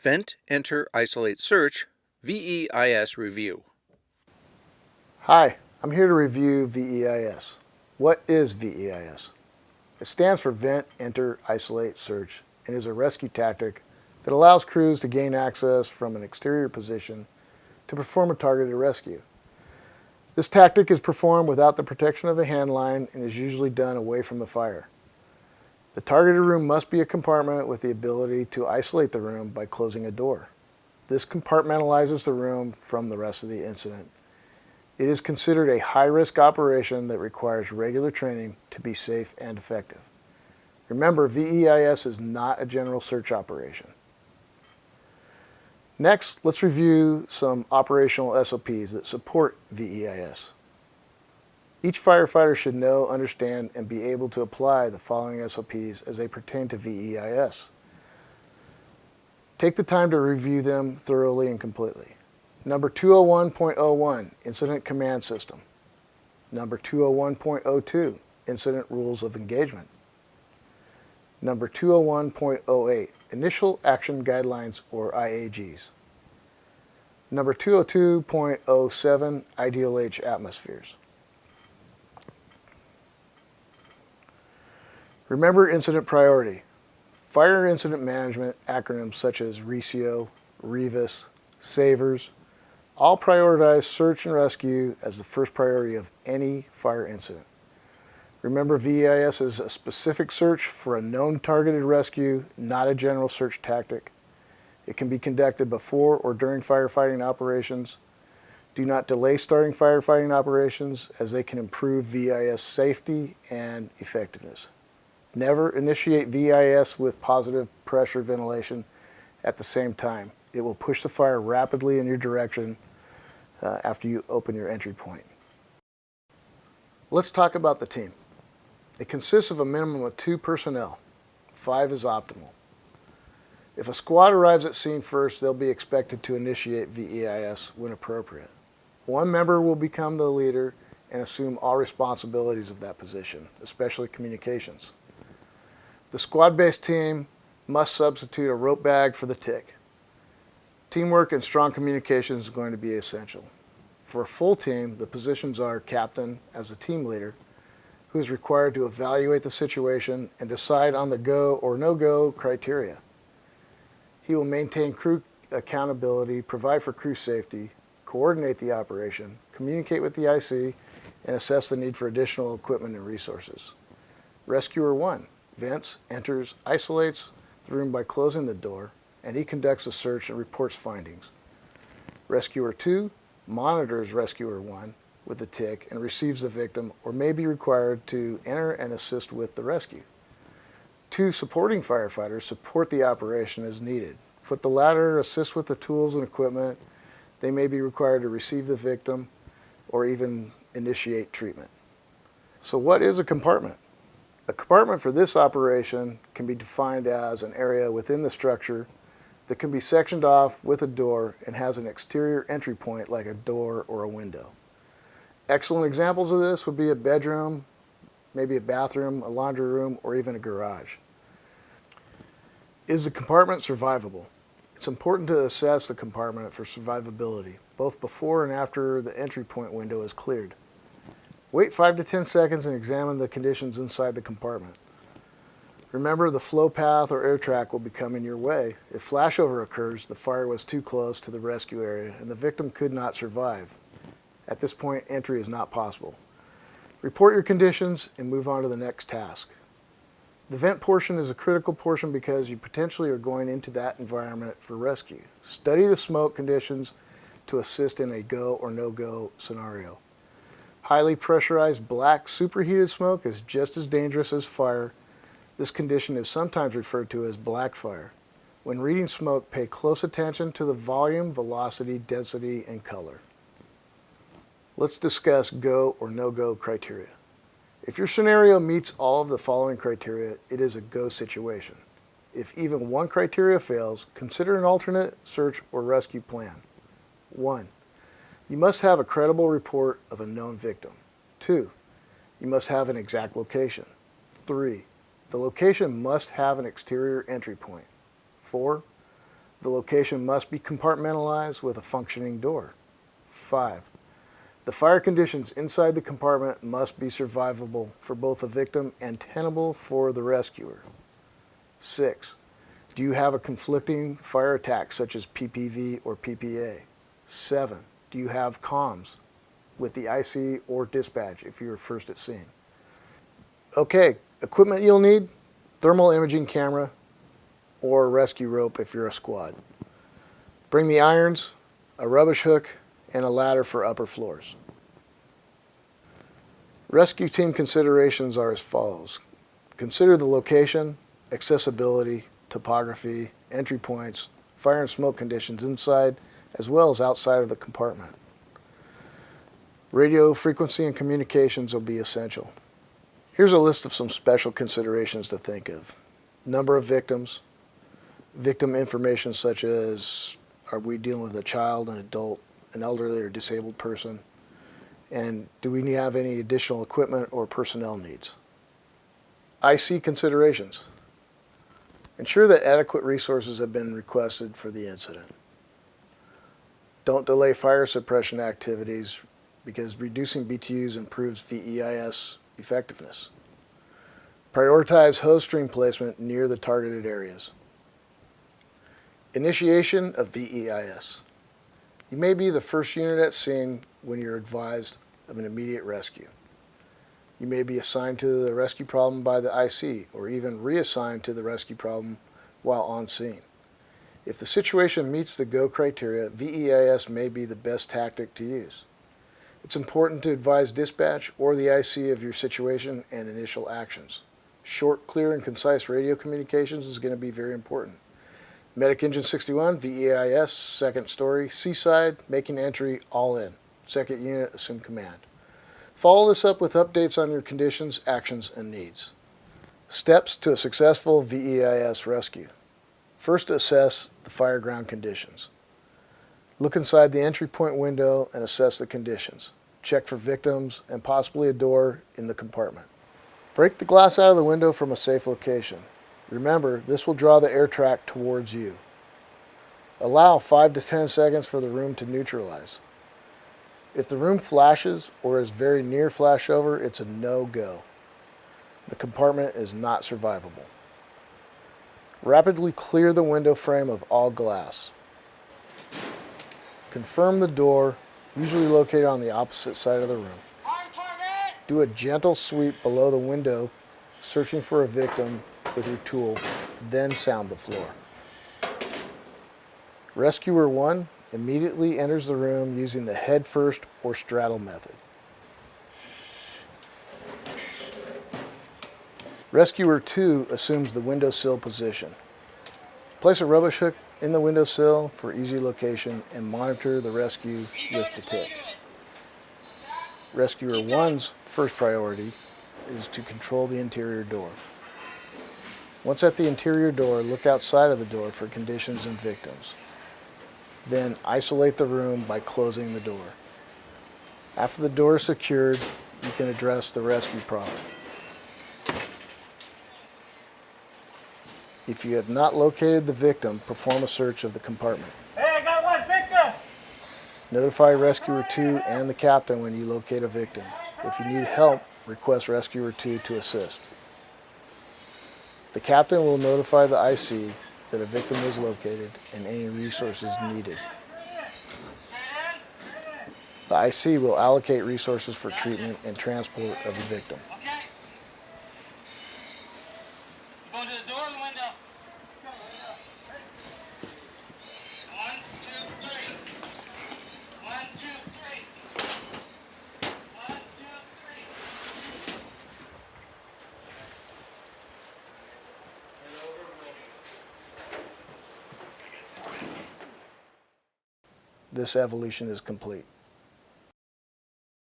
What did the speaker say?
Vent, Enter, Isolate, Search, VEIS Review. Hi, I'm here to review VEIS. What is VEIS? It stands for Vent, Enter, Isolate, Search, and is a rescue tactic that allows crews to gain access from an exterior position to perform a targeted rescue. This tactic is performed without the protection of a handline and is usually done away from the fire. The targeted room must be a compartment with the ability to isolate the room by closing a door. This compartmentalizes the room from the rest of the incident. It is considered a high-risk operation that requires regular training to be safe and effective. Remember, VEIS is not a general search operation. Next, let's review some operational SOPs that support VEIS. Each firefighter should know, understand, and be able to apply the following SOPs as they pertain to VEIS. Take the time to review them thoroughly and completely. Number 201.01, Incident Command System. Number 201.02, Incident Rules of Engagement. Number 201.08, Initial Action Guidelines or IAGs. Number 202.07, Ideal H Atmospheres. Remember incident priority. Fire incident management acronyms such as RECIO, REVIS, SAVERS, all prioritize search and rescue as the first priority of any fire incident. Remember, VEIS is a specific search for a known targeted rescue, not a general search tactic. It can be conducted before or during firefighting operations. Do not delay starting firefighting operations as they can improve VEIS safety and effectiveness. Never initiate VEIS with positive pressure ventilation at the same time. It will push the fire rapidly in your direction after you open your entry point. Let's talk about the team. It consists of a minimum of 2 personnel. 5 is optimal. If a squad arrives at scene first, they'll be expected to initiate VEIS when appropriate. 1 member will become the leader and assume all responsibilities of that position, especially communications. The squad-based team must substitute a rope bag for the tick. Teamwork and strong communication is going to be essential. For a full team, the positions are captain as the team leader, who is required to evaluate the situation and decide on the go or no-go criteria. He will maintain crew accountability, provide for crew safety, coordinate the operation, communicate with the IC, and assess the need for additional equipment and resources. Rescuer 1 vents, enters, isolates the room by closing the door, and he conducts a search and reports findings. Rescuer 2 monitors Rescuer 1 with the tick and receives the victim or may be required to enter and assist with the rescue. 2 supporting firefighters support the operation as needed. Foot the ladder, assist with the tools and equipment. They may be required to receive the victim or even initiate treatment. So what is a compartment? A compartment for this operation can be defined as an area within the structure that can be sectioned off with a door and has an exterior entry point like a door or a window. Excellent examples of this would be a bedroom, maybe a bathroom, a laundry room, or even a garage. Is the compartment survivable? It's important to assess the compartment for survivability, both before and after the entry point window is cleared. Wait 5 to 10 seconds and examine the conditions inside the compartment. Remember, the flow path or air track will become in your way. If flashover occurs, the fire was too close to the rescue area and the victim could not survive. At this point, entry is not possible. Report your conditions and move on to the next task. The vent portion is a critical portion because you potentially are going into that environment for rescue. Study the smoke conditions to assist in a go or no-go scenario. Highly pressurized black superheated smoke is just as dangerous as fire. This condition is sometimes referred to as black fire. When reading smoke, pay close attention to the volume, velocity, density, and color. Let's discuss go or no-go criteria. If your scenario meets all of the following criteria, it is a go situation. If even one criteria fails, consider an alternate search or rescue plan. 1. You must have a credible report of a known victim. 2. You must have an exact location. 3. The location must have an exterior entry point. 4. The location must be compartmentalized with a functioning door. 5. The fire conditions inside the compartment must be survivable for both the victim and tenable for the rescuer. 6. Do you have a conflicting fire attack such as PPV or PPA? 7. Do you have comms with the IC or dispatch if you're first at scene? Okay, equipment you'll need: thermal imaging camera or a rescue rope if you're a squad. Bring the irons, a rubbish hook, and a ladder for upper floors. Rescue team considerations are as follows. Consider the location, accessibility, topography, entry points, fire and smoke conditions inside as well as outside of the compartment. Radio frequency and communications will be essential. Here's a list of some special considerations to think of. Number of victims, victim information such as are we dealing with a child, an adult, an elderly or disabled person, and do we have any additional equipment or personnel needs. IC considerations. Ensure that adequate resources have been requested for the incident. Don't delay fire suppression activities because reducing BTUs improves VEIS effectiveness. Prioritize hose string placement near the targeted areas. Initiation of VEIS. You may be the first unit at scene when you're advised of an immediate rescue. You may be assigned to the rescue problem by the IC or even reassigned to the rescue problem while on scene. If the situation meets the GO criteria, VEIS may be the best tactic to use. It's important to advise dispatch or the IC of your situation and initial actions. Short, clear, and concise radio communications is going to be very important. Medic Engine 61, VEIS, second story, seaside, making entry, all in. Second unit, assume command. Follow this up with updates on your conditions, actions, and needs. Steps to a successful VEIS rescue. First, assess the fire ground conditions. Look inside the entry point window and assess the conditions. Check for victims and possibly a door in the compartment. Break the glass out of the window from a safe location. Remember, this will draw the air track towards you. Allow 5 to 10 seconds for the room to neutralize. If the room flashes or is very near flashover, it's a no-go. The compartment is not survivable. Rapidly clear the window frame of all glass. Confirm the door, usually located on the opposite side of the room. Do a gentle sweep below the window, searching for a victim with your tool, then sound the floor. Rescuer 1 immediately enters the room using the head first or straddle method. Rescuer 2 assumes the windowsill position. Place a rubbish hook in the windowsill for easy location and monitor the rescue with the tick. Rescuer 1's first priority is to control the interior door. Once at the interior door, look outside of the door for conditions and victims. Then isolate the room by closing the door. After the door is secured, you can address the rescue problem. If you have not located the victim, perform a search of the compartment. Hey, I got one victim! Notify Rescuer 2 and the captain when you locate a victim. If you need help, request Rescuer 2 to assist. The captain will notify the IC that a victim is located and any resources needed. The IC will allocate resources for treatment and transport of the victim. Go to the door or the window? 1, 2, 3. 1, 2, 3. 1, 2, 3. This evolution is complete.